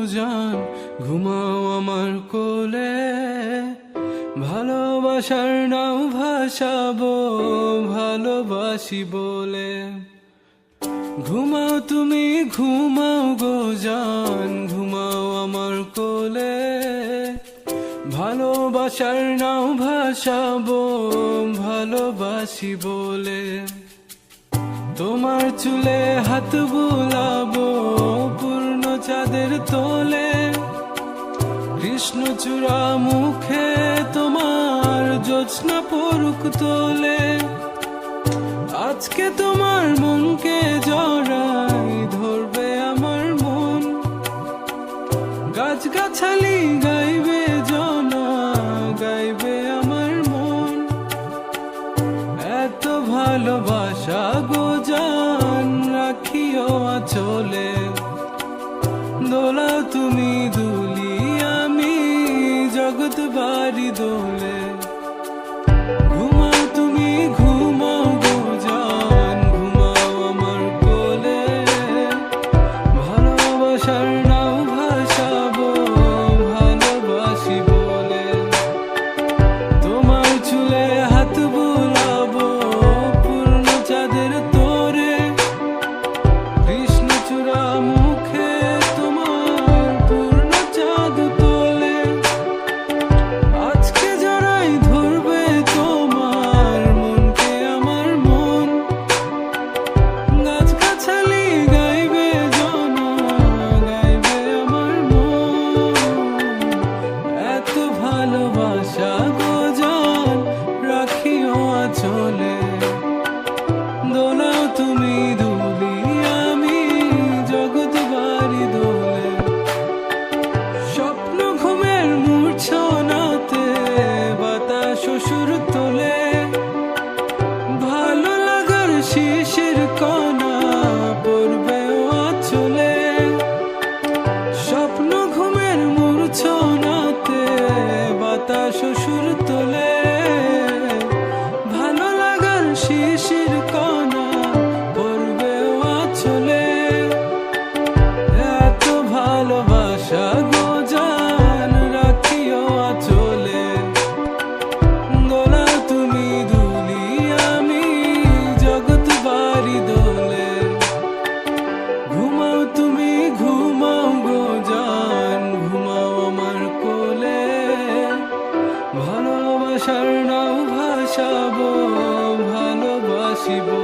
জান, ঘুমাও আমার কোলে। ভালোবাসার নাও ভাসাবো ভালোবাসি বলে। ঘুমাও তুমি ঘুমাও গো জান, ঘুমাও আমার কোলে। ভালোবাসার নাও ভাসাবো ভালোবাসি বলে। তোমার চুলে হাত বুলাবো পূর্ণ চাঁদের তোলে। কৃষ্ণচূড়া মুখে তোমার জ্যোৎস্না পড়ুক তোলে। আজকে তোমার মনকে জড়াই ধরবে আমার মন। গাছগাছালি গাইবে জনা, গাইবে আমার মন। এত ভালোবাসা গো জান, রাখিও আঁচলে। দোলাও তুমি দুলি, আমি জগৎ বাড়ি দোলে। ঘুমাও তুমি ঘুমাও গো জান, ঘুমাও আমার কোলে। ভালোবাসার নাও ভাসাবো ভালোবাসি বলে। তোমার চুলে হাত বুলাবো পূর্ণ চাঁদের তোরে। কৃষ্ণচূড়া মুখে তোমার পূর্ণ চাঁদ তোলে। আজকে জড়াই ধরবে তোমার মনকে আমার মন। গাছগাছালি গাইবে জনা, গাইবে আমার মন। এত ভালোবাসা গো জান, রাখিও আঁচলে। দোলাও তুমি দুলি, আমি জগৎ বাড়ি দোলে। স্বপ্ন ঘুমের মূর্ছনাতে বাতাস সুর তোলে। ভালো লাগার শিশির কণা পড়বে আঁচলে। স্বপ্ন ঘুমের মূর্ছনাতে বাতাস সুর তোলে। ভালো লাগার শিশির কণা পড়বে আঁচলে। এত ভালোবাসা গো জান, রাখিও আঁচলে। দোলাও তুমি দুলি, আমি জগৎ বাড়ি দোলে। ঘুমাও তুমি ঘুমাও গো জান, ঘুমাও আমার কোলে। ভালোবাসার নাও ভাসাবো ভালোবাসি বলে।